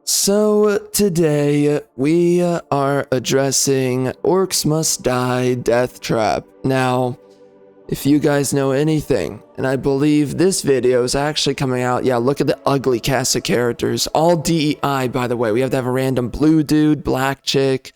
So today we are addressing Orcs Must Die Deathtrap. Now, if you guys know anything, and I believe this video is actually coming out, yeah, look at the ugly cast of characters. All DEI, by the way. We have to have a random blue dude, black chick.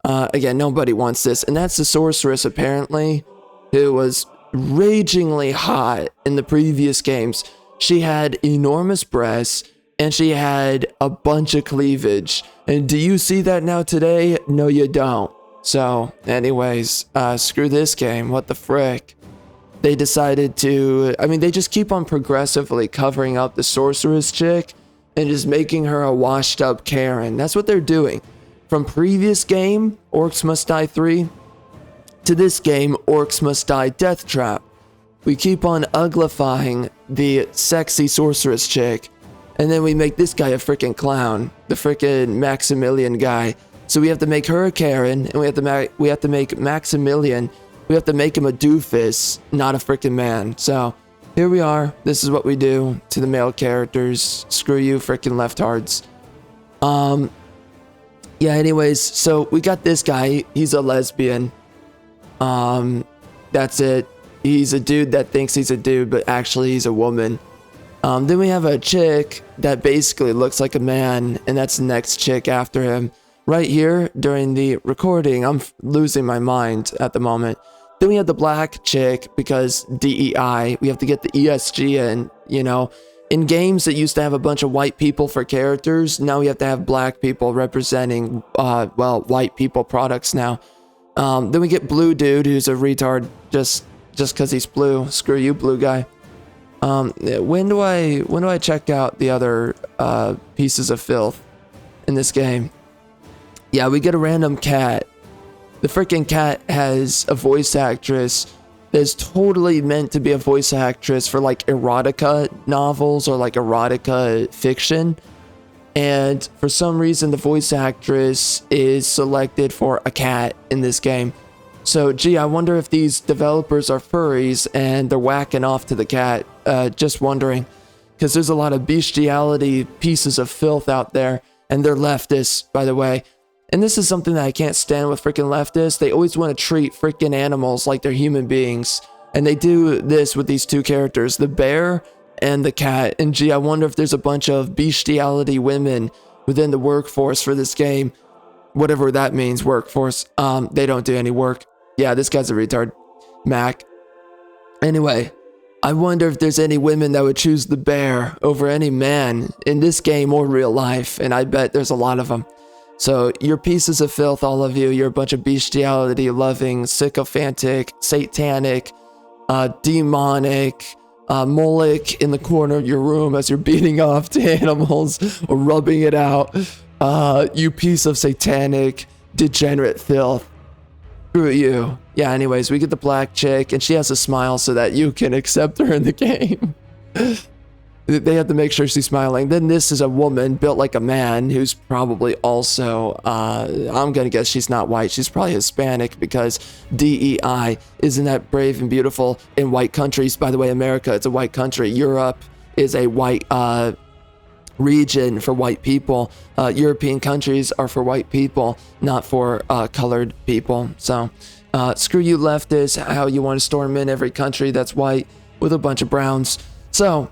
Again, nobody wants this. And that's the sorceress, apparently, who was ragingly hot in the previous games. She had enormous breasts, and she had a bunch of cleavage. And do you see that now today? No, you don't. So, anyways, screw this game. What the frick? They decided to... they just keep on progressively covering up the sorceress chick and just making her a washed-up Karen. That's what they're doing. From previous game, Orcs Must Die 3, to this game, Orcs Must Die Deathtrap. We keep on uglifying the sexy sorceress chick, and then we make this guy a freaking clown, the freaking Maximilian guy. So we have to make her a Karen, and we have to make Maximilian, we have to make him a doofus, not a freaking man. So here we are. This is what we do to the male characters. Screw you, freaking leftards. Yeah. Anyways, so we got this guy. He's a lesbian. That's it. He's a dude that thinks he's a dude, but actually he's a woman. Then we have a chick that basically looks like a man, and that's the next chick after him. Right here, during the recording, I'm losing my mind at the moment. Then we have the black chick, because DEI, we have to get the ESG in, you know. In games that used to have a bunch of white people for characters, now we have to have black people representing, white people products now. Then we get blue dude, who's a retard, just because he's blue. Screw you, blue guy. When do I check out the other pieces of filth in this game? Yeah, we get a random cat. The freaking cat has a voice actress that's totally meant to be a voice actress for like erotica novels or like erotica fiction. And for some reason, the voice actress is selected for a cat in this game. So, gee, I wonder if these developers are furries and they're whacking off to the cat. Just wondering. Because there's a lot of bestiality pieces of filth out there. And they're leftists, by the way. And this is something that I can't stand with freaking leftists. They always want to treat freaking animals like they're human beings. And they do this with these two characters, the bear and the cat. And gee, I wonder if there's a bunch of bestiality women within the workforce for this game. Whatever that means, workforce. They don't do any work. Yeah, this guy's a retard. Mac. Anyway, I wonder if there's any women that would choose the bear over any man in this game or real life. And I bet there's a lot of them. So, you're pieces of filth, all of you. You're a bunch of bestiality-loving, sycophantic, satanic, demonic, Moloch in the corner of your room as you're beating off to animals or rubbing it out. You piece of satanic, degenerate filth. Screw you. Yeah, anyways, we get the black chick, and she has a smile so that you can accept her in the game. They have to make sure she's smiling. Then this is a woman built like a man who's probably also, I'm gonna guess she's not white. She's probably Hispanic because DEI isn't that brave and beautiful in white countries. By the way, America, it's a white country. Europe is a white region for white people. European countries are for white people, not for colored people. So screw you leftists, how you want to storm in every country that's white with a bunch of browns. So,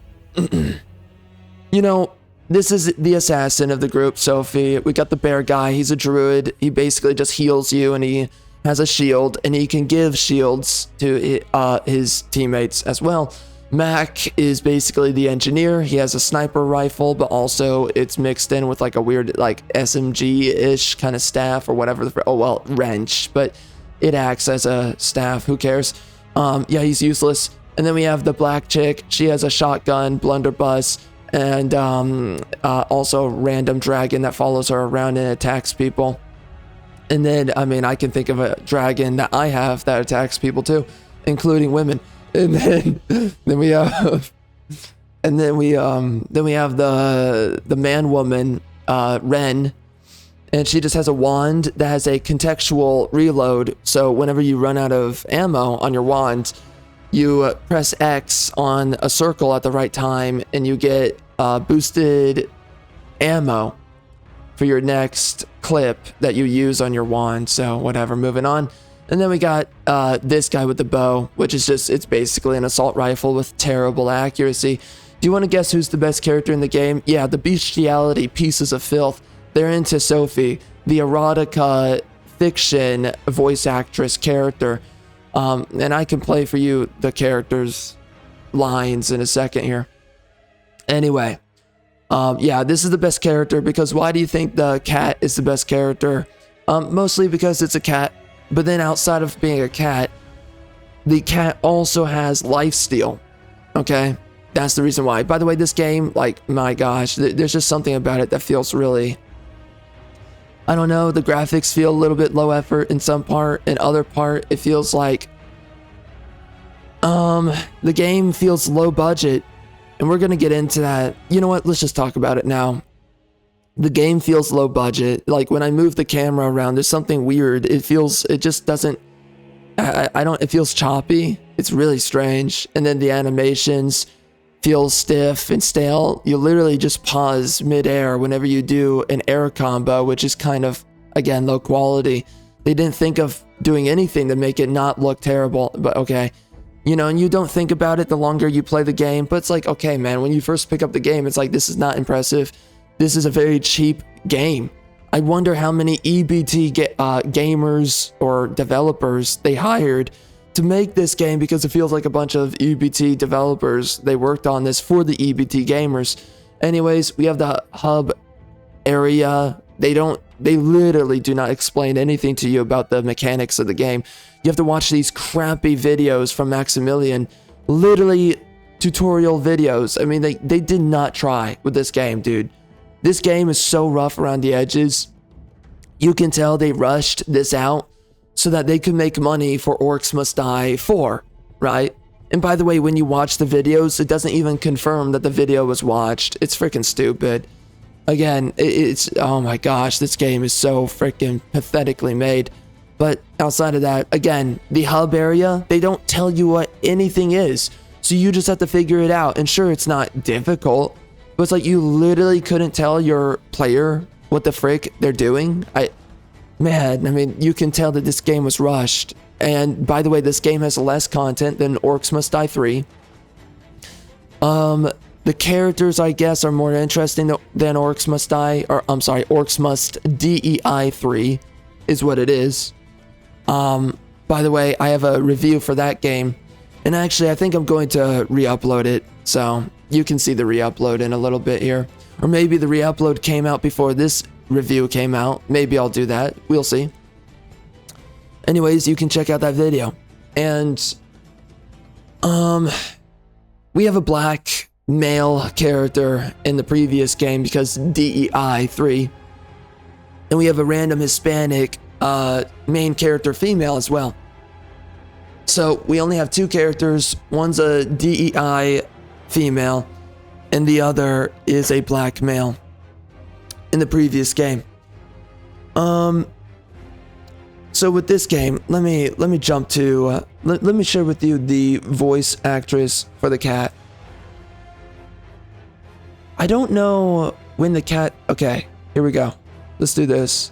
you know, this is the assassin of the group, Sophie. We got the bear guy. He's a druid. He basically just heals you, and he has a shield, and he can give shields to his teammates as well. Mac is basically the engineer. He has a sniper rifle, but also it's mixed in with like a weird like SMG-ish kind of staff or whatever. Wrench, but it acts as a staff. Who cares? Yeah, he's useless. And then we have the black chick. She has a shotgun, blunderbuss, and also a random dragon that follows her around and attacks people. And then, I can think of a dragon that I have that attacks people too, including women. And then we have the man woman, Ren, and she just has a wand that has a contextual reload. So whenever you run out of ammo on your wand, you press X on a circle at the right time and you get boosted ammo. for your next clip that you use on your wand. So whatever, moving on. And then we got this guy with the bow, which is just, it's basically an assault rifle with terrible accuracy. Do you want to guess who's the best character in the game? Yeah, the bestiality pieces of filth. They're into Sophie, the erotica fiction voice actress character. And I can play for you the character's lines in a second here. Anyway, yeah, this is the best character because why do you think the cat is the best character? Mostly because it's a cat, but then outside of being a cat, the cat also has lifesteal, okay? That's the reason why. By the way, this game, like, my gosh, there's just something about it that feels really, I don't know, the graphics feel a little bit low effort in some part, in other part, it feels like, the game feels low budget, and we're gonna get into that. You know what, let's just talk about it now. The game feels low budget. Like, when I move the camera around, there's something weird. It just doesn't, it feels choppy. It's really strange. And then the animations feel stiff and stale. You literally just pause midair whenever you do an air combo, which is kind of, again, low quality. They didn't think of doing anything to make it not look terrible, but okay. You know, and you don't think about it the longer you play the game, but it's like, okay, man, when you first pick up the game, it's like, this is not impressive. This is a very cheap game. I wonder how many EBT gamers or developers they hired to make this game, because it feels like a bunch of EBT developers, they worked on this for the EBT gamers. Anyways, we have the hub area. They literally do not explain anything to you about the mechanics of the game. You have to watch these crappy videos from Maximilian, literally tutorial videos. I mean, they did not try with this game, dude. This game is so rough around the edges. You can tell they rushed this out so that they could make money for Orcs Must Die 4, right? And by the way, when you watch the videos, it doesn't even confirm that the video was watched. It's freaking stupid. Again, it's, oh my gosh, this game is so freaking pathetically made. But outside of that, again, the hub area, they don't tell you what anything is. So you just have to figure it out. And sure, it's not difficult, but it's like you literally couldn't tell your player what the frick they're doing. Man, I mean, you can tell that this game was rushed. And by the way, this game has less content than Orcs Must Die 3. The characters, I guess, are more interesting than Orcs Must Die, or I'm sorry, Orcs Must DEI 3 is what it is. By the way, I have a review for that game, and actually, I think I'm going to re-upload it, so you can see the re-upload in a little bit here. Or maybe the re-upload came out before this review came out. Maybe I'll do that. We'll see. Anyways, you can check out that video. And, we have a black male character in the previous game because DEI 3. And we have a random Hispanic main character female as well. So we only have two characters. One's a DEI female and the other is a black male in the previous game. So with this game, let me jump to let me share with you the voice actress for the cat. I don't know when the cat, okay, here we go. Let's do this.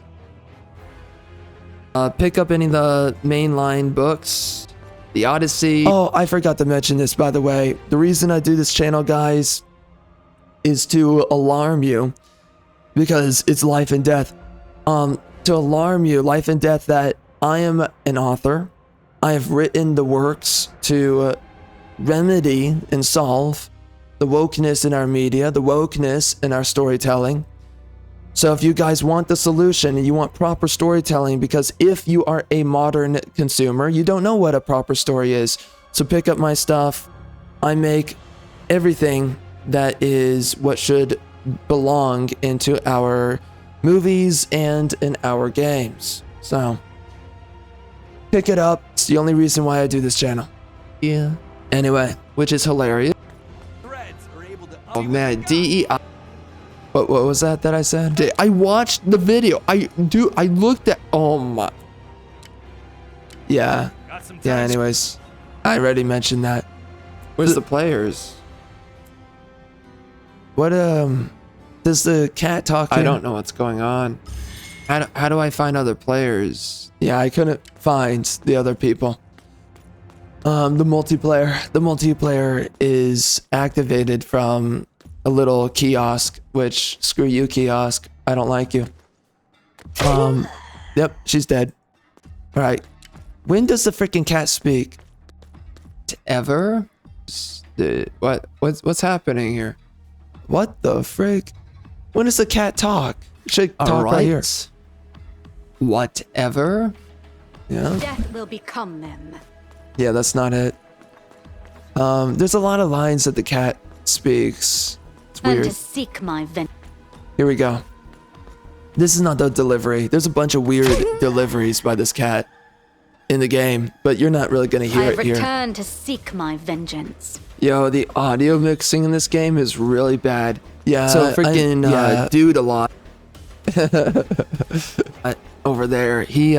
Pick up any of the mainline books. The Odyssey. Oh, I forgot to mention this, by the way. The reason I do this channel, guys, is to alarm you. Because it's life and death. To alarm you, life and death, that I am an author. I have written the works to remedy and solve the wokeness in our media, the wokeness in our storytelling. So if you guys want the solution and you want proper storytelling, because if you are a modern consumer, you don't know what a proper story is. So pick up my stuff. I make everything that is what should belong into our movies and in our games. So pick it up. It's the only reason why I do this channel. Yeah. Anyway, which is hilarious. Oh man, DEI. What was that I said? I watched the video. I looked at, oh my. Yeah. Yeah, anyways. I already mentioned that. Where's the players? What, Does the cat talk here? I don't know what's going on. How do I find other players? Yeah, I couldn't find the other people. The multiplayer is activated from a little kiosk, which, screw you, kiosk. I don't like you. Yep, she's dead. All right. When does the freaking cat speak? Ever? What's happening here? What the frick? When does the cat talk? Should talk right here. Whatever? Yeah. Death will become them. Yeah, that's not it. There's a lot of lines that the cat speaks. It's And weird. to seek my vengeance. Here we go. This is not the delivery. There's a bunch of weird deliveries by this cat in the game, but you're not really gonna hear I've it here. returned to seek my vengeance. Yo, the audio mixing in this game is really bad. Yeah, So freaking dude a lot. Over there, he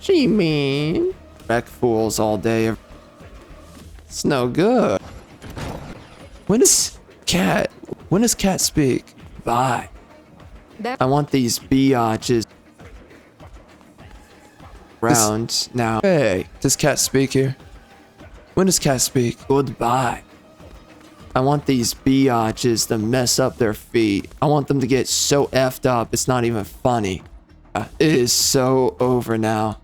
She mean. Wreck fools all day. It's no good. when does cat speak? Bye. I want these biatches round now. Hey, does cat speak here? When does cat speak? Goodbye. I want these biatches to mess up their feet. I want them to get so effed up it's not even funny. It is so over now.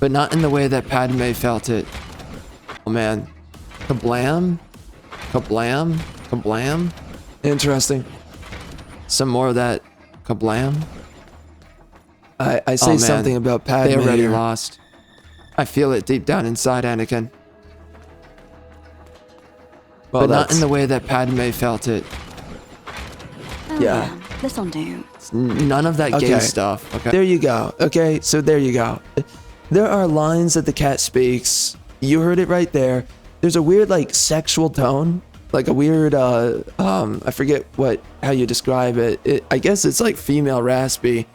But not in the way that Padme felt it. Oh man. Kablam? Kablam? Kablam? Interesting. Some more of that kablam? I say Oh, man. something about Padme. They already here. lost. I feel it deep down inside, Anakin. Well, But not that's- in the way that Padme felt it. Oh, Yeah. this'll do. None of that gay Okay. stuff. Okay. There you go. Okay, so there you go. There are lines that the cat speaks. You heard it right there. There's a weird like sexual tone, like a weird I forget how you describe it. I guess it's like female raspy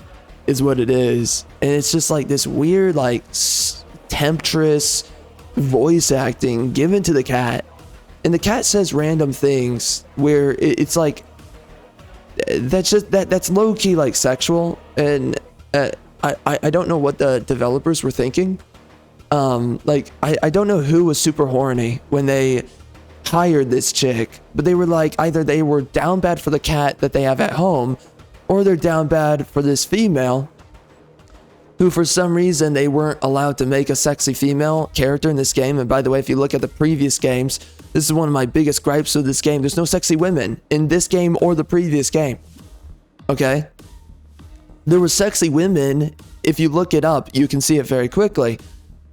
is what it is. And it's just like this weird like temptress voice acting given to the cat. And the cat says random things where it's like that's low key like sexual, and I don't know what the developers were thinking. Like I don't know who was super horny when they hired this chick, but they were like either they were down bad for the cat that they have at home, or they're down bad for this female who for some reason they weren't allowed to make a sexy female character in this game. And by the way, if you look at the previous games, this is one of my biggest gripes with this game. There's no sexy women in this game or the previous game. Okay? There were sexy women. If you look it up, you can see it very quickly.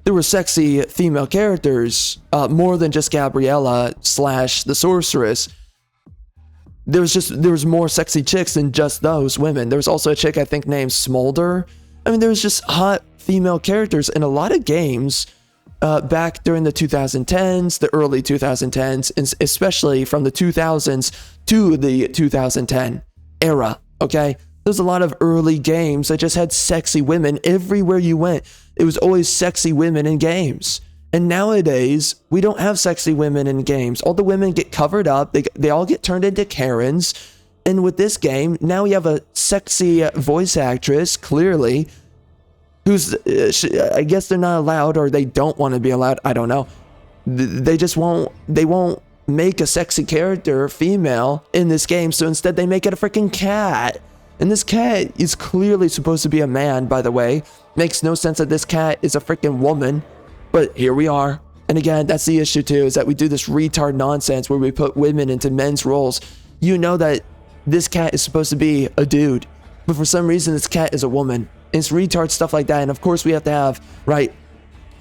There were sexy female characters, more than just Gabriella / the sorceress. There was more sexy chicks than just those women. There was also a chick I think named Smolder. I mean, there was just hot female characters in a lot of games back during the 2010s, the early 2010s, and especially from the 2000s to the 2010 era, okay? There's a lot of early games that just had sexy women everywhere you went. It was always sexy women in games. And nowadays, we don't have sexy women in games. All the women get covered up. They all get turned into Karens. And with this game, now we have a sexy voice actress, clearly, who's, I guess they're not allowed, or they don't want to be allowed. I don't know. They won't make a sexy character, female, in this game. So instead, they make it a freaking cat. And this cat is clearly supposed to be a man, by the way. Makes no sense that this cat is a freaking woman. But here we are. And again, that's the issue too, is that we do this retard nonsense where we put women into men's roles. You know that this cat is supposed to be a dude, but for some reason this cat is a woman. And it's retard stuff like that. And of course we have to have, right,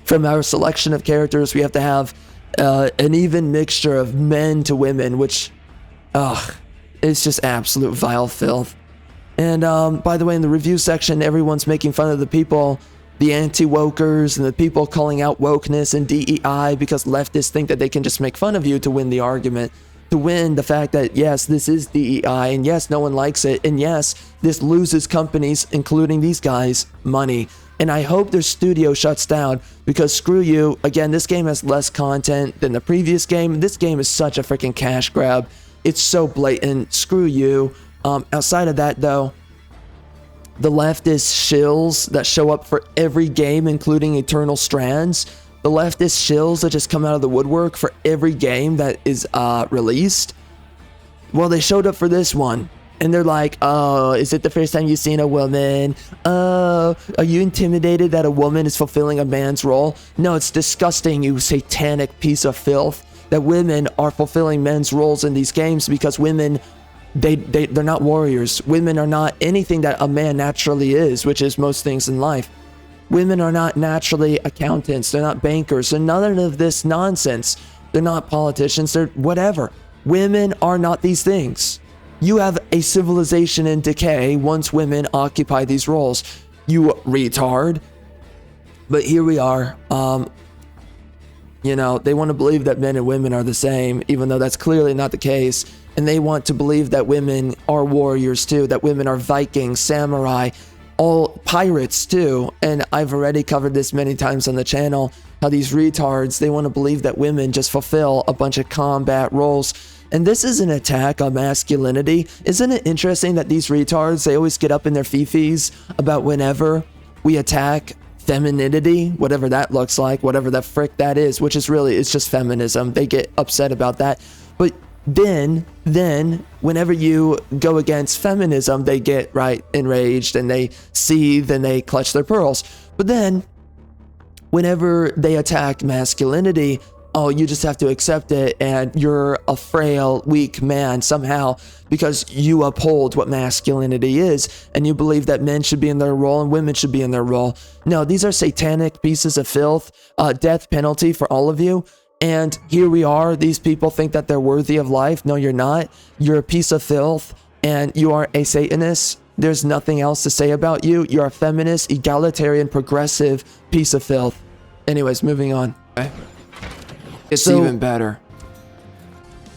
from our selection of characters, we have to have an even mixture of men to women, which, it's just absolute vile filth. And by the way, in the review section, everyone's making fun of the people, the anti-wokers, and the people calling out wokeness and DEI because leftists think that they can just make fun of you to win the argument, to win the fact that, yes, this is DEI, and yes, no one likes it, and yes, this loses companies, including these guys, money. And I hope their studio shuts down, because screw you. Again, this game has less content than the previous game. This game is such a freaking cash grab. It's so blatant. Screw you. Outside of that, though, the leftist shills that show up for every game, including Eternal Strands, the leftist shills that just come out of the woodwork for every game that is released, well, they showed up for this one. And they're like, oh, is it the first time you've seen a woman? Oh, are you intimidated that a woman is fulfilling a man's role? No, it's disgusting, you satanic piece of filth, that women are fulfilling men's roles in these games because women, they're not warriors. Women are not anything that a man naturally is, which is most things in life. Women are not naturally accountants. They're not bankers. They're none of this nonsense. They're not politicians. They're whatever. Women are not these things. You have a civilization in decay once women occupy these roles. You retard. But here we are. You know, they want to believe that men and women are the same, even though that's clearly not the case. And they want to believe that women are warriors too, that women are Vikings, samurai, all pirates too. And I've already covered this many times on the channel, how these retards, they want to believe that women just fulfill a bunch of combat roles. And this is an attack on masculinity. Isn't it interesting that these retards, they always get up in their fifis about whenever we attack femininity, whatever that looks like, whatever the frick that is, which is really, it's just feminism. They get upset about that. But then whenever you go against feminism, they get right enraged and they seethe and they clutch their pearls. But then whenever they attack masculinity, oh, you just have to accept it and you're a frail, weak man somehow because you uphold what masculinity is and you believe that men should be in their role and women should be in their role. No, these are satanic pieces of filth, death penalty for all of you. And here we are. These people think that they're worthy of life. No, you're not. You're a piece of filth and you are a Satanist. There's nothing else to say about you. You're a feminist, egalitarian, progressive piece of filth. Anyways, moving on. Okay. It's even better.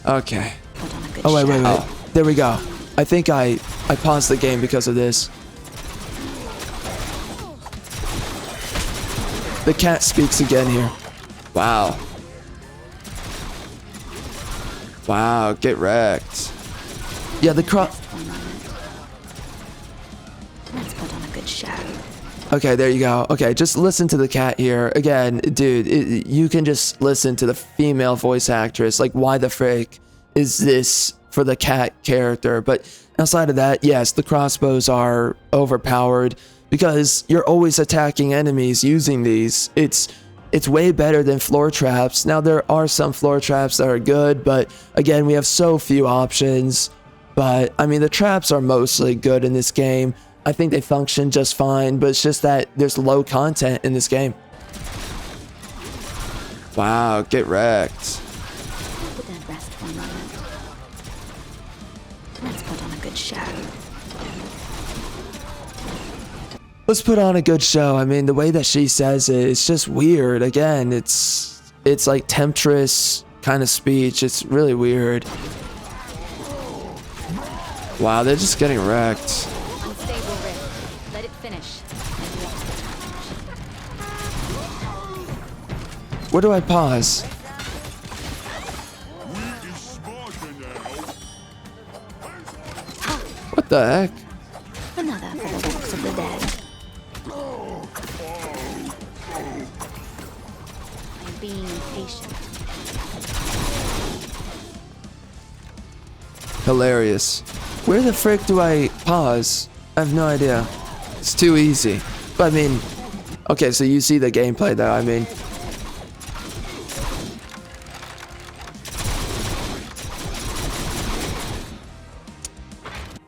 Okay. Oh, wait. There we go. I think I paused the game because of this. The cat speaks again here. Wow. Wow, get wrecked. Yeah, the crop. Let's put on a good show. Okay, there you go. Okay, just listen to the cat here. Again, dude, you can just listen to the female voice actress. Like, why the frick is this for the cat character? But outside of that, yes, the crossbows are overpowered because you're always attacking enemies using these. It's way better than floor traps. Now, there are some floor traps that are good, but again, we have so few options. But, I mean, the traps are mostly good in this game. I think they function just fine, but it's just that there's low content in this game. Wow, get wrecked. Put that rest for a moment. Let's put on a good show. Let's put on a good show. I mean, the way that she says it, it's just weird. Again, it's like temptress kind of speech. It's really weird. Wow, they're just getting wrecked. Unstable rift. Let it finish. Where do I pause? What the heck? Another for the walks of the dead. I'm being patient. Hilarious. Where the frick do I pause? I have no idea. It's too easy. But I mean, okay, so you see the gameplay though, I mean.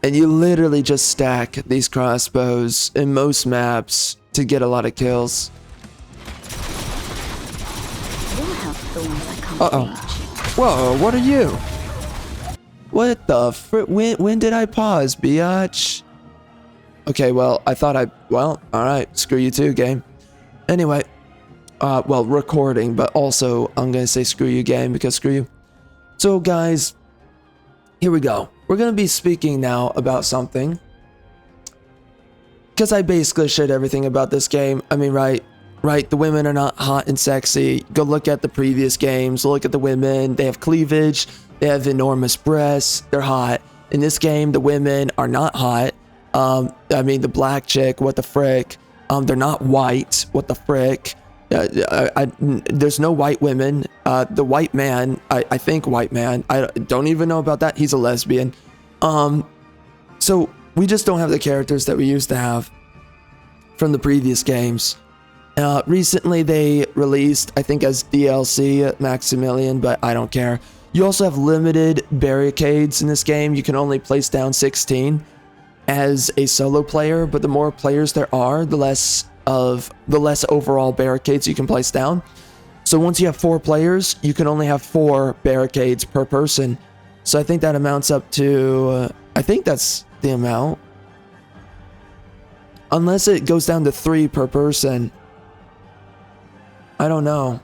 And you literally just stack these crossbows in most maps to get a lot of kills. You'll have thorns I can't Uh-oh. reach. Whoa, what are you? What the frick? When did I pause, biatch? Okay, well, alright, screw you too, game. Anyway, well, recording, but also I'm gonna say screw you, game, because screw you. So, guys, here we go. We're gonna be speaking now about something. Because I basically shared everything about this game. I mean, right, the women are not hot and sexy. Go look at the previous games, look at the women, they have cleavage. They have enormous breasts. They're hot. In this game, the women are not hot. I mean, the black chick, what the frick? They're not white, what the frick? There's no white women. The white man, I think white man, I don't even know about that. He's a lesbian. So we just don't have the characters that we used to have from the previous games. Recently they released, I think as DLC, Maximilian, but I don't care. You also have limited barricades in this game. You can only place down 16 as a solo player, but the more players there are, the less overall barricades you can place down. So once you have 4 players, you can only have 4 barricades per person. So I think that amounts up to, I think that's the amount. Unless it goes down to 3 per person. I don't know.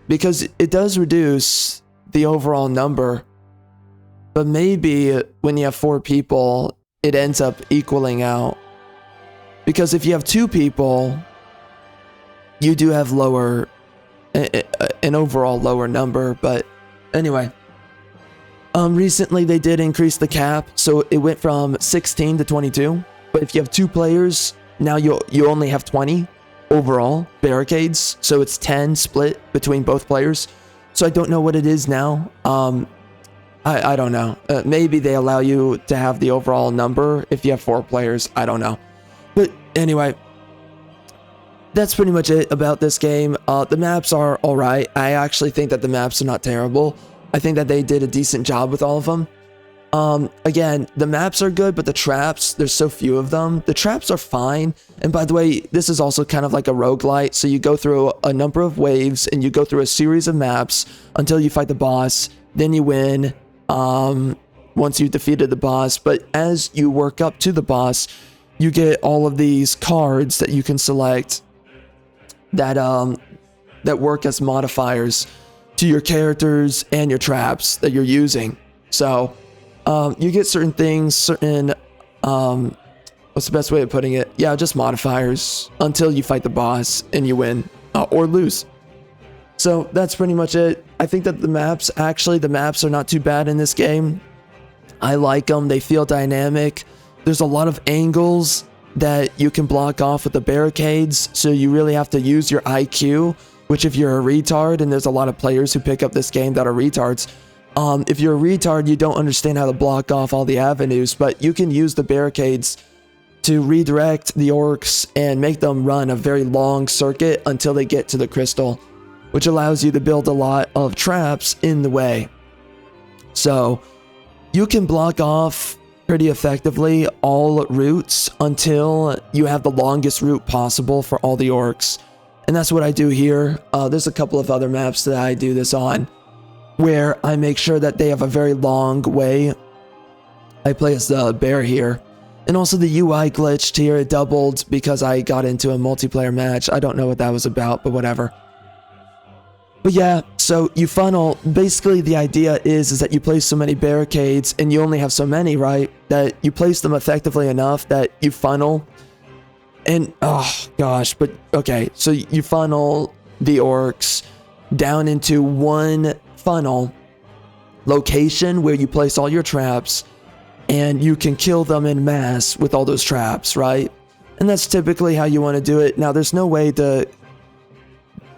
Because it does reduce the overall number. But maybe when you have 4 people, it ends up equaling out. Because if you have 2 people, you do have an overall lower number. But anyway, recently they did increase the cap, so it went from 16 to 22. But if you have 2 players, now you only have 20 overall barricades, so it's 10 split between both players. So I don't know what it is now. I don't know. Maybe they allow you to have the overall number if you have 4 players. I don't know. But anyway, that's pretty much it about this game. The maps are alright. I actually think that the maps are not terrible. I think that they did a decent job with all of them. Again, the maps are good, but the traps, there's so few of them. The traps are fine. And by the way, this is also kind of like a roguelite. So you go through a number of waves and you go through a series of maps until you fight the boss. Then you win once you defeated the boss. But as you work up to the boss, you get all of these cards that you can select that work as modifiers to your characters and your traps that you're using. So you get certain things, what's the best way of putting it? Yeah, just modifiers until you fight the boss and you win or lose. So that's pretty much it. I think that the maps are not too bad in this game. I like them. They feel dynamic. There's a lot of angles that you can block off with the barricades, so you really have to use your IQ, which if you're a retard, and there's a lot of players who pick up this game that are retards, if you're a retard, you don't understand how to block off all the avenues, but you can use the barricades to redirect the orcs and make them run a very long circuit until they get to the crystal, which allows you to build a lot of traps in the way. So you can block off pretty effectively all routes until you have the longest route possible for all the orcs. And that's what I do here. There's a couple of other maps that I do this on, where I make sure that they have a very long way. I play as the bear here. And also the UI glitched here. It doubled because I got into a multiplayer match. I don't know what that was about, but whatever. But yeah, so you funnel. Basically, the idea is that you place so many barricades, and you only have so many, right? That you place them effectively enough that you funnel. And, oh gosh, but okay. So you funnel the orcs down into one funnel location where you place all your traps, and you can kill them en masse with all those traps, right? And that's typically how you want to do it. Now, there's no way to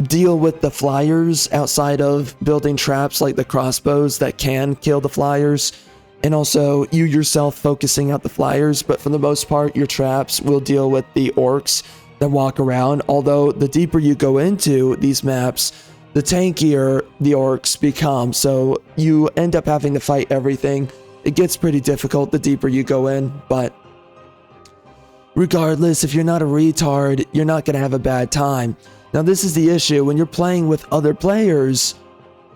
deal with the flyers outside of building traps like the crossbows that can kill the flyers, and also you yourself focusing out the flyers. But for the most part, your traps will deal with the orcs that walk around. Although the deeper you go into these maps, the tankier the orcs become, so you end up having to fight everything. It gets pretty difficult the deeper you go in, but regardless, if you're not a retard, you're not going to have a bad time. Now, this is the issue. When you're playing with other players,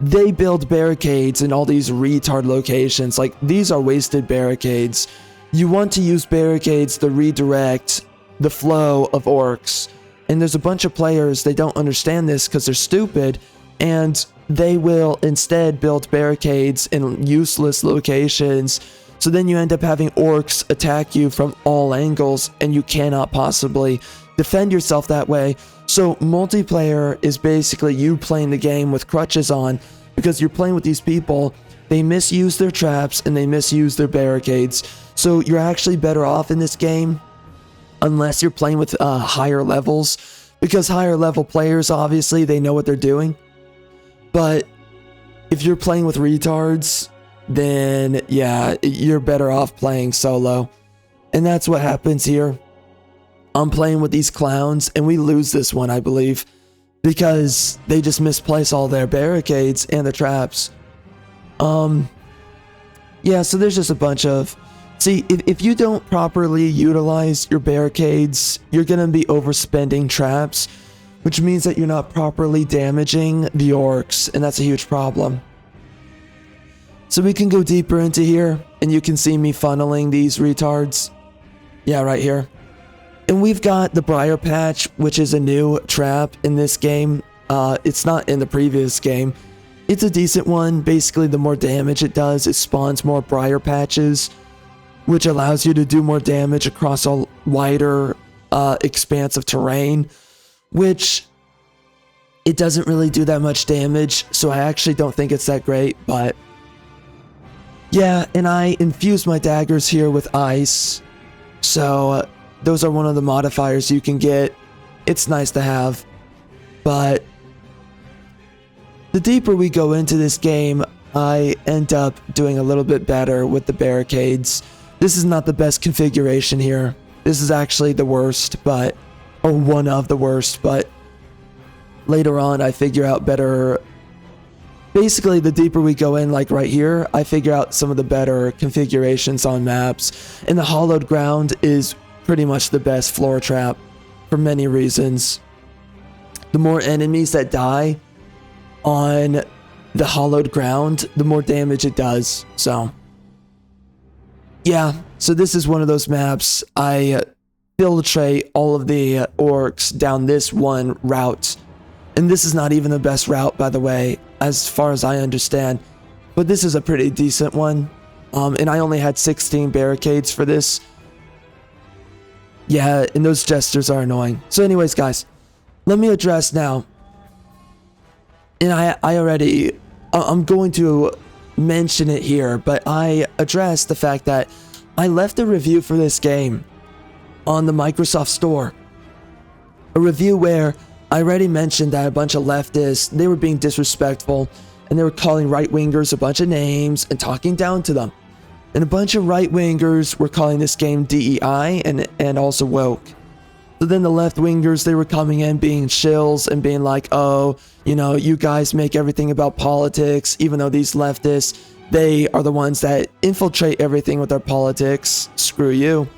they build barricades in all these retard locations. Like, these are wasted barricades. You want to use barricades to redirect the flow of orcs. And there's a bunch of players, they don't understand this because they're stupid, and they will instead build barricades in useless locations. So then you end up having orcs attack you from all angles, and you cannot possibly defend yourself that way. So multiplayer is basically you playing the game with crutches on, because you're playing with these people they misuse their traps and they misuse their barricades. So you're actually better off in this game unless you're playing with higher levels, because higher level players, obviously, they know what they're doing. But if you're playing with retards, then yeah, you're better off playing solo. And that's what happens here. I'm playing with these clowns and we lose this one, I believe, because they just misplace all their barricades and the traps. Yeah, so there's just a bunch of... See, if you don't properly utilize your barricades, you're going to be overspending traps, which means that you're not properly damaging the orcs, and that's a huge problem. So we can go deeper into here, and you can see me funneling these retards. Yeah, right here. And we've got the Briar Patch, which is a new trap in this game. It's not in the previous game. It's a decent one. Basically, the more damage it does, it spawns more Briar Patches, which allows you to do more damage across a wider expanse of terrain, which it doesn't really do that much damage, so I actually don't think it's that great, but yeah, and I infused my daggers here with ice, so those are one of the modifiers you can get. It's nice to have, but the deeper we go into this game, I end up doing a little bit better with the barricades. This is not the best configuration here. This is actually the worst, or one of the worst, but later on I figure out better. Basically, the deeper we go in, like right here, I figure out some of the better configurations on maps, and the hollowed ground is pretty much the best floor trap for many reasons. The more enemies that die on the hollowed ground, the more damage it does. So yeah, so this is one of those maps. I filtrate all of the orcs down this one route, and this is not even the best route, by the way, as far as I understand, but this is a pretty decent one. And I only had 16 barricades for this. Yeah, and those gestures are annoying. So anyways, guys, let me address now. And I'm going to mention it here, but I addressed the fact that I left a review for this game on the Microsoft Store. A review where I already mentioned that a bunch of leftists, they were being disrespectful, and they were calling right-wingers a bunch of names and talking down to them. And a bunch of right-wingers were calling this game DEI and also woke. So then the left-wingers, they were coming in being shills and being like, oh, you know, you guys make everything about politics, even though these leftists, they are the ones that infiltrate everything with their politics. Screw you.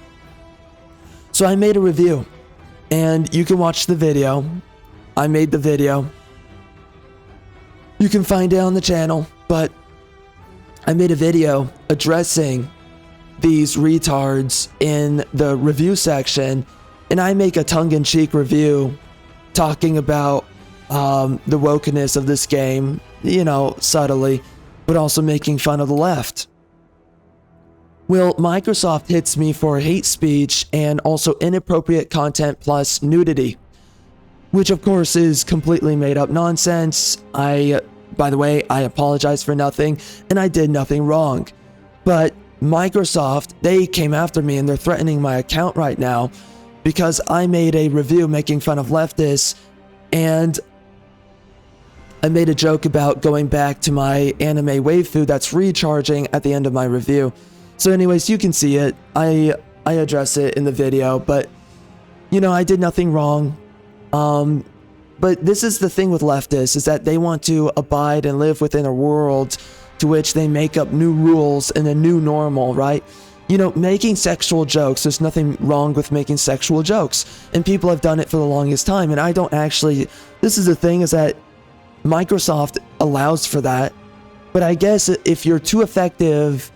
So I made a review, and you can watch the video. I made the video. You can find it on the channel, but I made a video addressing these retards in the review section, and I make a tongue-in-cheek review talking about the wokeness of this game, you know, subtly, but also making fun of the left. Well, Microsoft hits me for hate speech and also inappropriate content plus nudity, which of course is completely made up nonsense. By the way, I apologize for nothing, and I did nothing wrong. But Microsoft, they came after me and they're threatening my account right now because I made a review making fun of leftists, and I made a joke about going back to my anime waifu that's recharging at the end of my review. So anyways, you can see it. I address it in the video, but you know, I did nothing wrong. But this is the thing with leftists, is that they want to abide and live within a world to which they make up new rules and a new normal, right? You know, making sexual jokes, there's nothing wrong with making sexual jokes, and people have done it for the longest time, and I don't actually, this is the thing, is that Microsoft allows for that, but I guess if you're too effective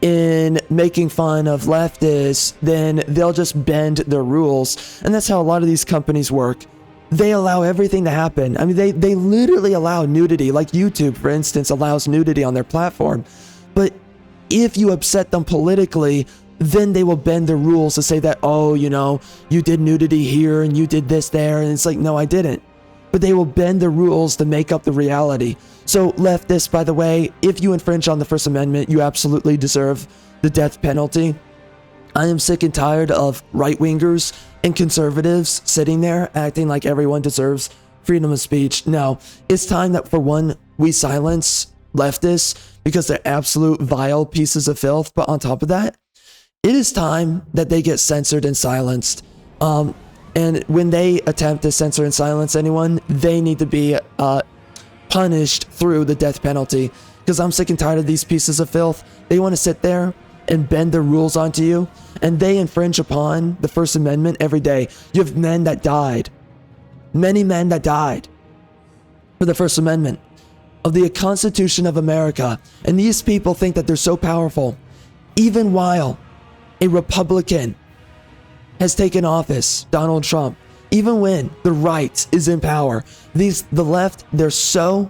in making fun of leftists, then they'll just bend their rules, and that's how a lot of these companies work. They allow everything to happen. I mean, they literally allow nudity, like YouTube, for instance, allows nudity on their platform, but if you upset them politically, then they will bend the rules to say that, oh, you know, you did nudity here and you did this there, and it's like, no, I didn't. but they will bend the rules to make up the reality. So leftists, by the way, if you infringe on the First Amendment, you absolutely deserve the death penalty. I am sick and tired of right-wingers and conservatives sitting there acting like everyone deserves freedom of speech. No, it's time that for one, we silence leftists because they're absolute vile pieces of filth. But on top of that, it is time that they get censored and silenced. And when they attempt to censor and silence anyone, they need to be punished through the death penalty. Because I'm sick and tired of these pieces of filth. They want to sit there and bend their rules onto you, and they infringe upon the First Amendment every day. You have men that died. Many men that died for the First Amendment of the Constitution of America. And these people think that they're so powerful, even while a Republican has taken office, Donald Trump, even when the right is in power. The left, they're so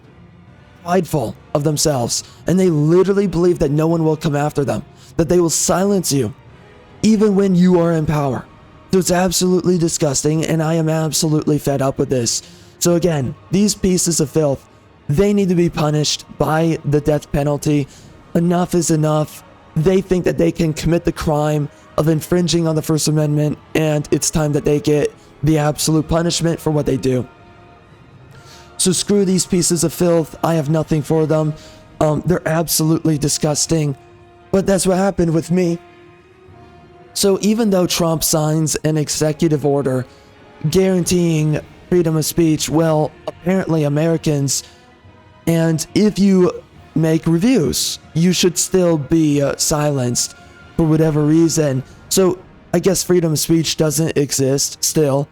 prideful of themselves, and they literally believe that no one will come after them, that they will silence you, even when you are in power. So it's absolutely disgusting, and I am absolutely fed up with this. So again, these pieces of filth, they need to be punished by the death penalty. Enough is enough. They think that they can commit the crime of infringing on the First Amendment, and it's time that they get the absolute punishment for what they do. So screw these pieces of filth. I have nothing for them. They're absolutely disgusting. But that's what happened with me. So even though Trump signs an executive order guaranteeing freedom of speech, well, apparently Americans, and if you make reviews, you should still be silenced for whatever reason. So I guess freedom of speech doesn't exist still.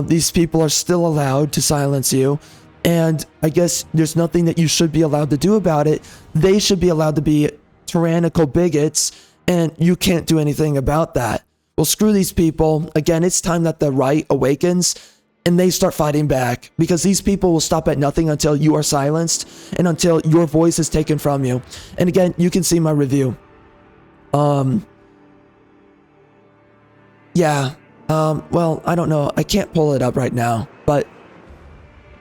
These people are still allowed to silence you. And I guess there's nothing that you should be allowed to do about it. They should be allowed to be tyrannical bigots, and you can't do anything about that. Well, screw these people. Again, it's time that the right awakens and they start fighting back, because these people will stop at nothing until you are silenced and until your voice is taken from you. And again, you can see my review. Well, I don't know. I can't pull it up right now, but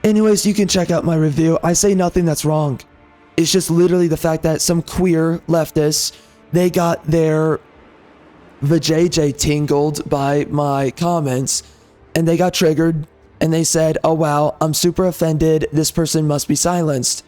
anyways, you can check out my review. I say nothing that's wrong. It's just literally the fact that some queer leftists, they got their vajayjay tingled by my comments, and they got triggered, and they said, oh wow, I'm super offended, this person must be silenced.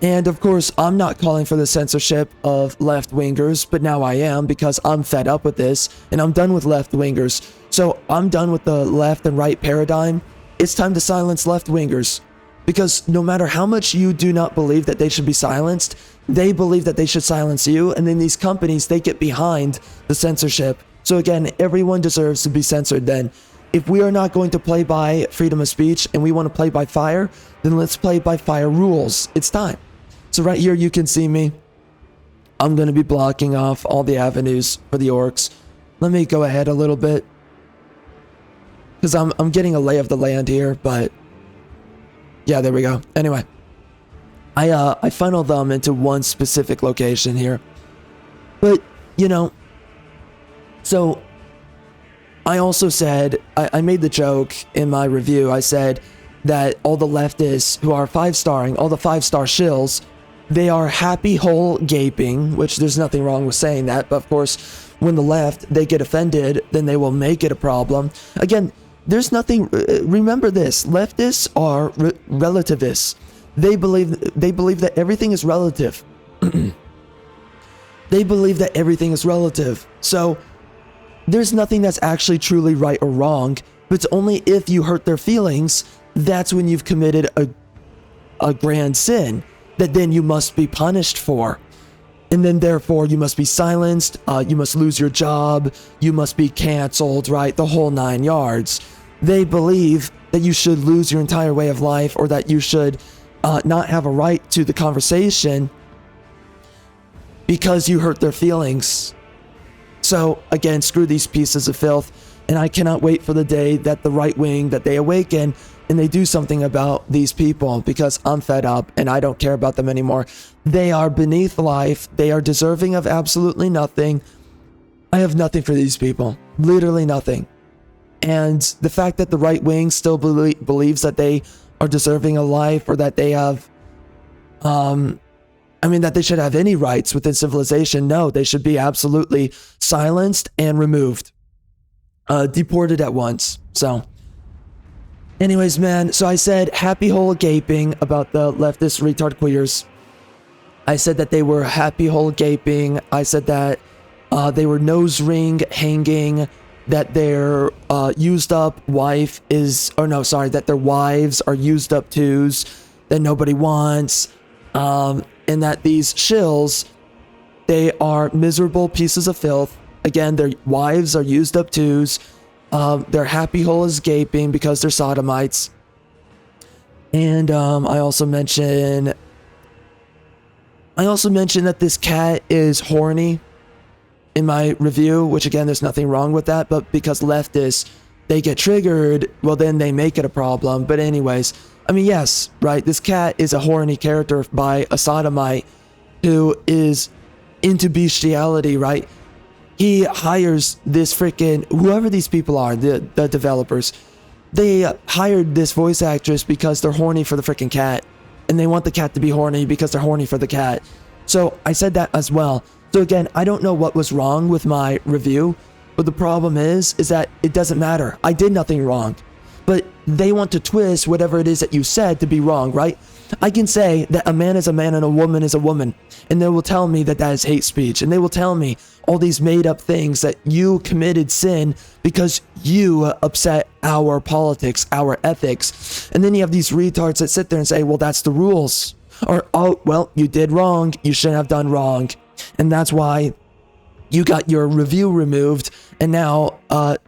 And of course, I'm not calling for the censorship of left-wingers, but now I am, because I'm fed up with this, and I'm done with left-wingers. So I'm done with the left and right paradigm. It's time to silence left-wingers, because no matter how much you do not believe that they should be silenced, they believe that they should silence you, and then these companies, they get behind the censorship. So again, everyone deserves to be censored then. If we are not going to play by freedom of speech and we want to play by fire, then let's play by fire rules. It's time. So right here, you can see me. I'm going to be blocking off all the avenues for the orcs. Let me go ahead a little bit, because I'm getting a lay of the land here, but yeah, there we go. Anyway, I funneled them into one specific location here, but you know, so I also said, I made the joke in my review. I said that all the leftists who are 5-starring, all the 5-star shills, they are happy hole gaping, which there's nothing wrong with saying that. But of course, when the left, they get offended, then they will make it a problem. Again, there's nothing, remember this, leftists are relativists. They believe that everything is relative. They believe that everything is relative. So there's nothing that's actually truly right or wrong, but it's only if you hurt their feelings, that's when you've committed a grand sin that then you must be punished for. And then therefore you must be silenced, you must lose your job, you must be canceled, right? The whole 9 yards. They believe that you should lose your entire way of life, or that you should not have a right to the conversation because you hurt their feelings. So again, screw these pieces of filth, and I cannot wait for the day that the right wing, that they awaken and they do something about these people, because I'm fed up and I don't care about them anymore. They are beneath life. They are deserving of absolutely nothing. I have nothing for these people, literally nothing. And the fact that the right wing still believes that they are deserving of life, or that they have, that they should have any rights within civilization. No, they should be absolutely silenced and removed, deported at once. So anyways, man, so I said happy hole gaping about the leftist retard queers. I said that they were happy hole gaping. I said that they were nose ring hanging, that their used up wife is, that their wives are used up twos that nobody wants, and that these shills, they are miserable pieces of filth. Again, their wives are used up twos. Their happy hole is gaping because they're sodomites. And I also mentioned that this cat is horny in my review, which again, there's nothing wrong with that, but because leftists, they get triggered, well then they make it a problem. But anyways, yes, right, this cat is a horny character by a sodomite who is into bestiality, right? He hires this freaking, whoever these people are, the developers, they hired this voice actress because they're horny for the freaking cat. And they want the cat to be horny because they're horny for the cat. So I said that as well. So again, I don't know what was wrong with my review, but the problem is that it doesn't matter. I did nothing wrong. But they want to twist whatever it is that you said to be wrong, right? I can say that a man is a man and a woman is a woman, and they will tell me that that is hate speech, and they will tell me all these made up things that you committed sin because you upset our politics, our ethics. And then you have these retards that sit there and say, well, that's the rules. Or, oh, well, you did wrong. You shouldn't have done wrong. And that's why you got your review removed, and now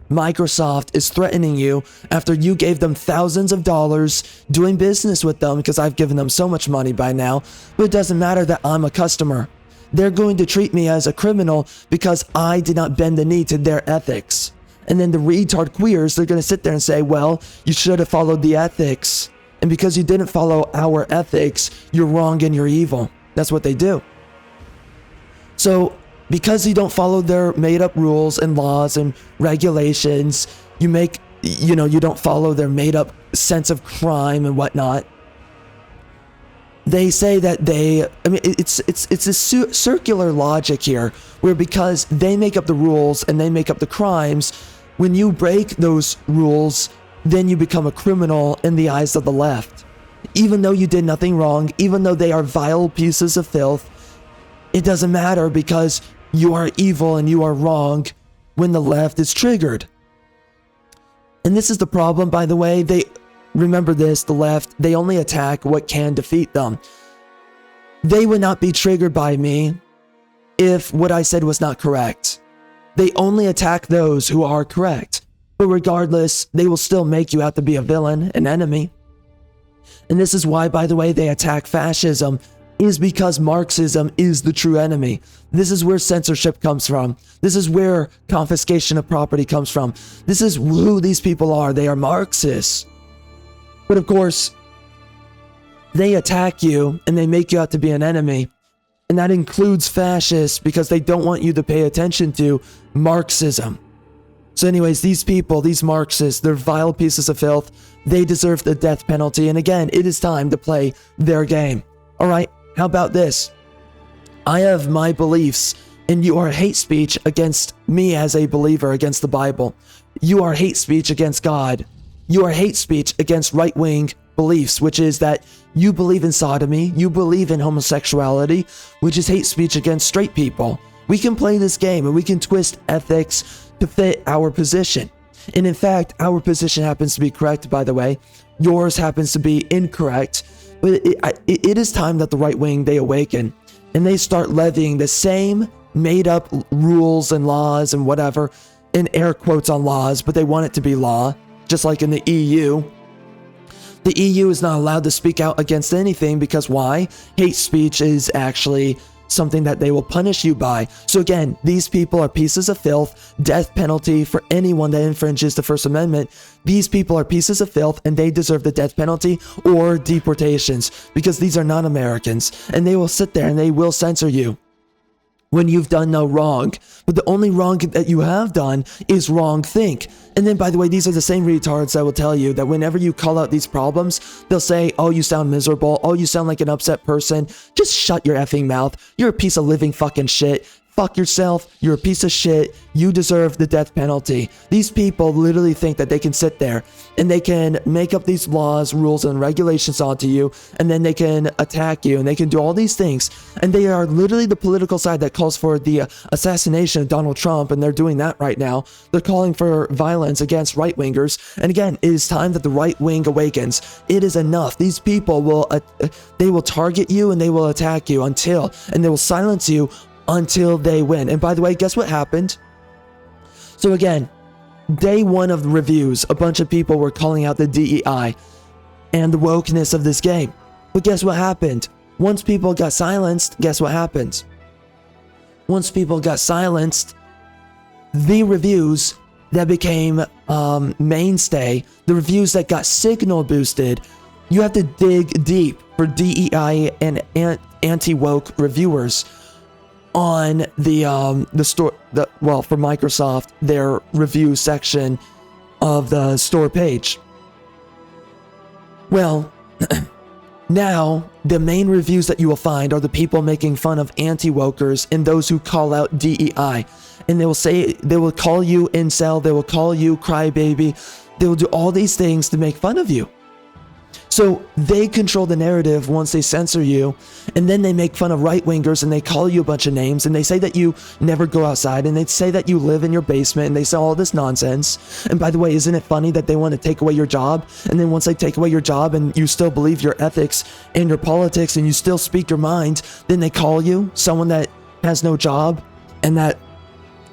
Microsoft is threatening you after you gave them thousands of dollars doing business with them, because I've given them so much money by now. But it doesn't matter that I'm a customer. They're going to treat me as a criminal because I did not bend the knee to their ethics. And then the retard queers, they're going to sit there and say, well, you should have followed the ethics. And because you didn't follow our ethics, you're wrong and you're evil. That's what they do. So because you don't follow their made up rules and laws and regulations, you don't follow their made up sense of crime and whatnot. They say that it's a circular logic here, where because they make up the rules and they make up the crimes, when you break those rules, then you become a criminal in the eyes of the left. Even though you did nothing wrong, even though they are vile pieces of filth, it doesn't matter because you are evil and you are wrong when the left is triggered. And this is the problem, by the way. Remember this, the left, they only attack what can defeat them. They would not be triggered by me if what I said was not correct. They only attack those who are correct. But regardless, they will still make you out to be a villain, an enemy. And this is why, by the way, they attack fascism, is because Marxism is the true enemy. This is where censorship comes from. This is where confiscation of property comes from. This is who these people are. They are Marxists. But of course, they attack you and they make you out to be an enemy. And that includes fascists because they don't want you to pay attention to Marxism. So anyways, these people, these Marxists, they're vile pieces of filth. They deserve the death penalty. And again, it is time to play their game. All right, how about this? I have my beliefs, and you are hate speech against me as a believer, against the Bible. You are hate speech against God. You are hate speech against right-wing beliefs, which is that you believe in sodomy, you believe in homosexuality, which is hate speech against straight people. We can play this game and we can twist ethics to fit our position. And in fact, our position happens to be correct, by the way. Yours happens to be incorrect. But it is time that the right wing, they awaken and they start levying the same made up rules and laws and whatever, in air quotes on laws, but they want it to be law, just like in the EU. The EU is not allowed to speak out against anything because why? Hate speech is actually something that they will punish you by. So again, these people are pieces of filth, death penalty for anyone that infringes the First Amendment. These people are pieces of filth and they deserve the death penalty or deportations because these are not Americans, and they will sit there and they will censor you. when you've done no wrong. But the only wrong that you have done is wrong think. And then, by the way, these are the same retards that will tell you that whenever you call out these problems, they'll say, oh, you sound miserable. Oh, you sound like an upset person. Just shut your effing mouth. You're a piece of living fucking shit. Fuck yourself. You're a piece of shit. You deserve the death penalty. These people literally think that they can sit there and they can make up these laws, rules, and regulations onto you, and then they can attack you, and they can do all these things. And they are literally the political side that calls for the assassination of Donald Trump, and they're doing that right now. They're calling for violence against right-wingers. And again, it is time that the right wing awakens. It is enough. These people will, they will target you and they will attack you and they will silence you until they win. And by the way, guess what happened? So again, day one of the reviews, a bunch of people were calling out the DEI and the wokeness of this game. But guess what happened? Once people got silenced, guess what happened? Once people got silenced, the reviews that became mainstay, the reviews that got signal boosted, you have to dig deep for DEI and anti-woke reviewers on the store, for Microsoft, their review section of the store page. Well, now the main reviews that you will find are the people making fun of anti-wokers and those who call out DEI. And they will call you incel, they will call you crybaby, they will do all these things to make fun of you. So they control the narrative once they censor you, and then they make fun of right-wingers and they call you a bunch of names, and they say that you never go outside, and they say that you live in your basement, and they say all this nonsense. And by the way, isn't it funny that they want to take away your job? And then once they take away your job and you still believe your ethics and your politics and you still speak your mind, then they call you someone that has no job and that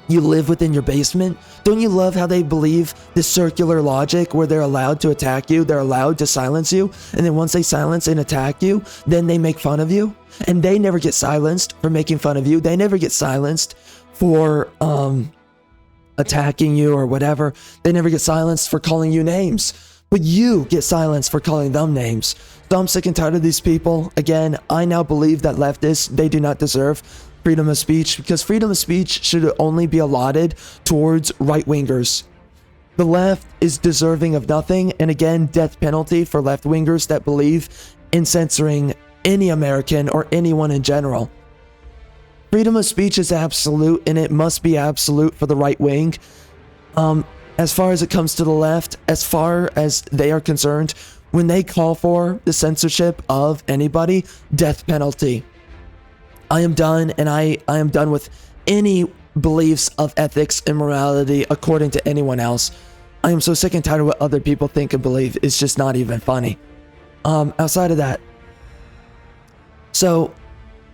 you live within your basement? Don't you love how they believe this circular logic where they're allowed to attack you, they're allowed to silence you, and then once they silence and attack you, then they make fun of you? And they never get silenced for making fun of you. They never get silenced for attacking you or whatever. They never get silenced for calling you names. But you get silenced for calling them names. So I'm sick and tired of these people. Again, I now believe that leftists, they do not deserve freedom of speech, because freedom of speech should only be allotted towards right-wingers. The left is deserving of nothing, and again, death penalty for left-wingers that believe in censoring any American or anyone in general. Freedom of speech is absolute, and it must be absolute for the right wing. As far as it comes to the left, as far as they are concerned, when they call for the censorship of anybody, death penalty. I am done, and I am done with any beliefs of ethics and morality according to anyone else. I am so sick and tired of what other people think and believe. It's just not even funny. Outside of that. So,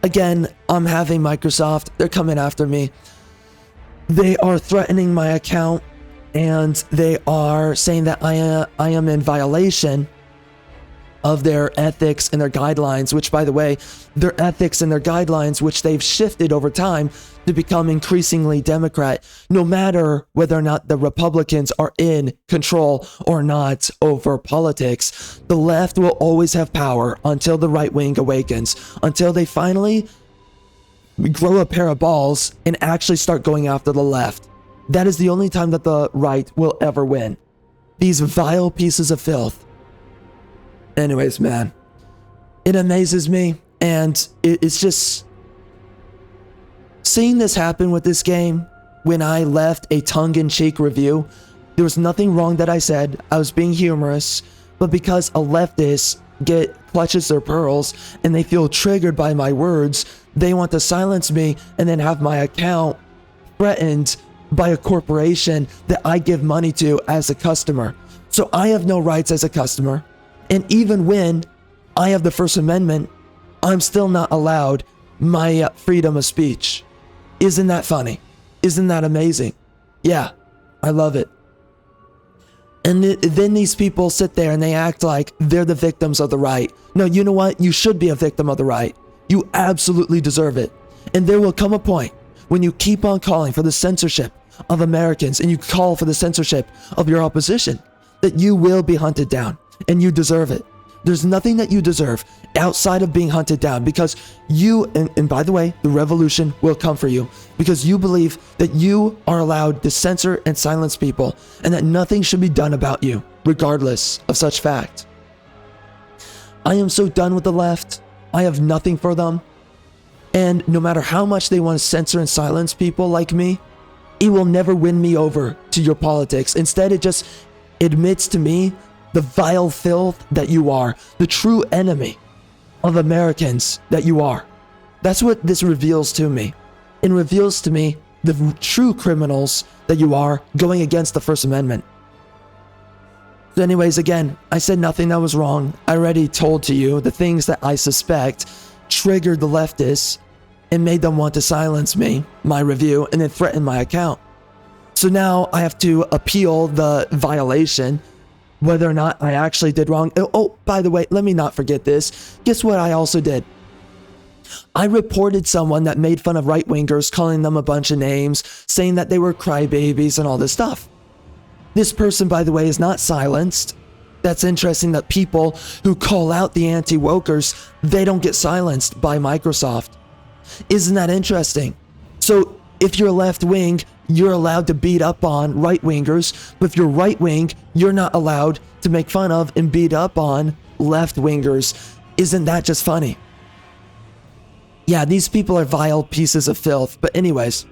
again, I'm having Microsoft. They're coming after me. They are threatening my account, and they are saying that I am in violation of their ethics and their guidelines, which, by the way, their ethics and their guidelines, which they've shifted over time to become increasingly Democrat, no matter whether or not the Republicans are in control or not over politics. The left will always have power until the right wing awakens, until they finally grow a pair of balls and actually start going after the left. That is the only time that the right will ever win. These vile pieces of filth. Anyways, man, it amazes me, and it's just seeing this happen with this game. When I left a tongue-in-cheek review, there was nothing wrong that I said. I was being humorous, but because a leftist clutches their pearls and they feel triggered by my words, they want to silence me and then have my account threatened by a corporation that I give money to as a customer. So I have no rights as a customer. And even when I have the First Amendment, I'm still not allowed my freedom of speech. Isn't that funny? Isn't that amazing? Yeah, I love it. And then these people sit there and they act like they're the victims of the right. No, you know what? You should be a victim of the right. You absolutely deserve it. And there will come a point when you keep on calling for the censorship of Americans and you call for the censorship of your opposition, that you will be hunted down. And you deserve it. There's nothing that you deserve outside of being hunted down, because you, and by the way, the revolution will come for you, because you believe that you are allowed to censor and silence people, and that nothing should be done about you, regardless of such fact. I am so done with the left. I have nothing for them. And no matter how much they want to censor and silence people like me, it will never win me over to your politics. Instead, it just admits to me the vile filth that you are, the true enemy of Americans that you are. That's what this reveals to me. It reveals to me the true criminals that you are, going against the First Amendment. So anyways, again, I said nothing that was wrong. I already told to you the things that I suspect triggered the leftists and made them want to silence me, my review, and then threaten my account. So now I have to appeal the violation, whether or not I actually did wrong. Oh, by the way, let me not forget this. Guess what I also did? I reported someone that made fun of right-wingers, calling them a bunch of names, saying that they were crybabies and all this stuff. This person, by the way, is not silenced. That's interesting that people who call out the anti-wokers, they don't get silenced by Microsoft. Isn't that interesting? So if you're left-wing, you're allowed to beat up on right-wingers, but if you're right-wing, you're not allowed to make fun of and beat up on left-wingers. Isn't that just funny? Yeah, these people are vile pieces of filth. But anyways,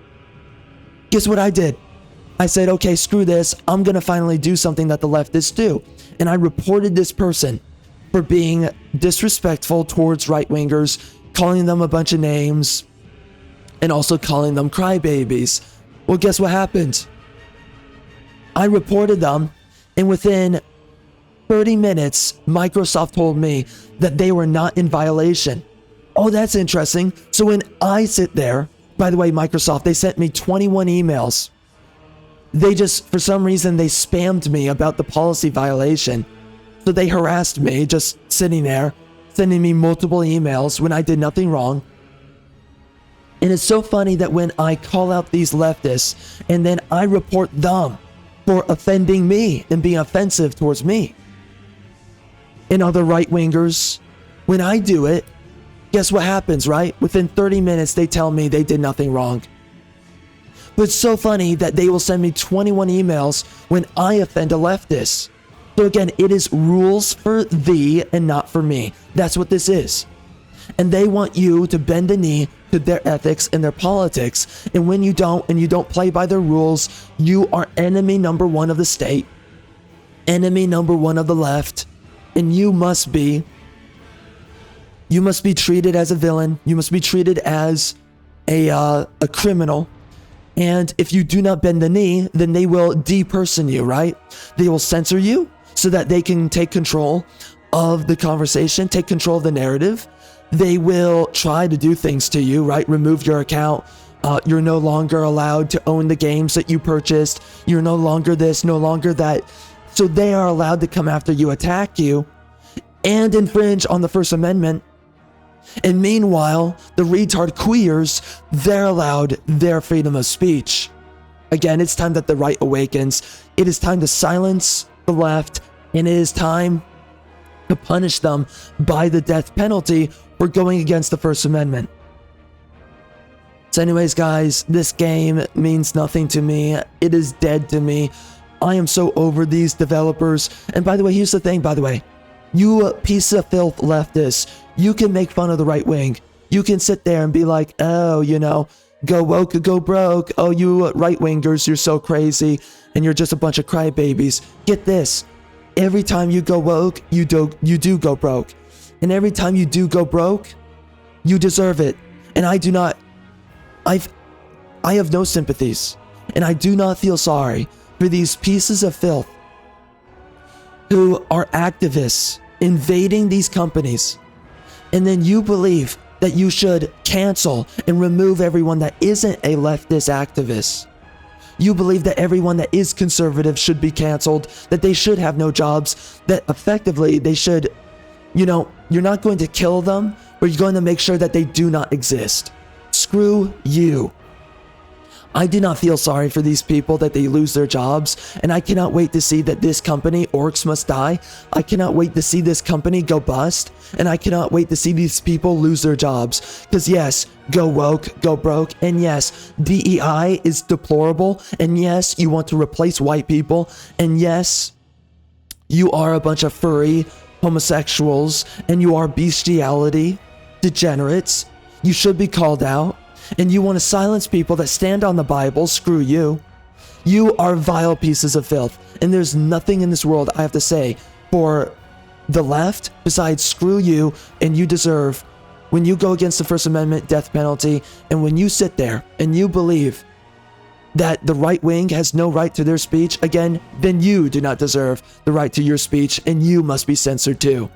guess what I did? I said, okay, screw this. I'm going to finally do something that the leftists do. And I reported this person for being disrespectful towards right-wingers, calling them a bunch of names, and also calling them crybabies. Well, guess what happened? I reported them, and within 30 minutes, Microsoft told me that they were not in violation. Oh, that's interesting. So when I sit there, by the way, Microsoft, they sent me 21 emails. They just, for some reason, they spammed me about the policy violation. So they harassed me just sitting there, sending me multiple emails when I did nothing wrong. And it's so funny that when I call out these leftists and then I report them for offending me and being offensive towards me and other right-wingers, when I do it, guess what happens, right? Within 30 minutes, they tell me they did nothing wrong. But it's so funny that they will send me 21 emails when I offend a leftist. So again, it is rules for thee and not for me. That's what this is. And they want you to bend the knee to their ethics and their politics. And when you don't, and you don't play by their rules, you are enemy number one of the state, enemy number one of the left, and you must be treated as a villain. You must be treated as a criminal. And if you do not bend the knee, then they will deperson you, right? They will censor you so that they can take control of the conversation, take control of the narrative. They will try to do things to you, right? Remove your account. You're no longer allowed to own the games that you purchased. You're no longer this, no longer that. So they are allowed to come after you, attack you, and infringe on the First Amendment. And meanwhile, the retard queers, they're allowed their freedom of speech. Again, it's time that the right awakens. It is time to silence the left, and it is time to punish them by the death penalty for going against the First Amendment. So anyways, guys, this game means nothing to me. It is dead to me. I am so over these developers. And by the way, here's the thing, by the way. You piece of filth leftists, you can make fun of the right wing. You can sit there and be like, oh, you know, go woke, go broke. Oh, you right wingers, you're so crazy. And you're just a bunch of crybabies. Get this. Every time you go woke, you do go broke. And every time you do go broke, you deserve it. And I have no sympathies. And I do not feel sorry for these pieces of filth who are activists invading these companies. And then you believe that you should cancel and remove everyone that isn't a leftist activist. You believe that everyone that is conservative should be canceled, that they should have no jobs, that effectively they should, you know, you're not going to kill them, but you're going to make sure that they do not exist. Screw you. I do not feel sorry for these people that they lose their jobs, and I cannot wait to see that this company, Orcs Must Die, I cannot wait to see this company go bust, and I cannot wait to see these people lose their jobs. Because yes, go woke, go broke, and yes, DEI is deplorable, and yes, you want to replace white people, and yes, you are a bunch of furry homosexuals, and you are bestiality degenerates. You should be called out. And you want to silence people that stand on the Bible, screw you. You are vile pieces of filth. And there's nothing in this world I have to say for the left besides screw you, and you deserve, when you go against the First Amendment death penalty, and when you sit there and you believe that the right wing has no right to their speech, again, then you do not deserve the right to your speech, and you must be censored too.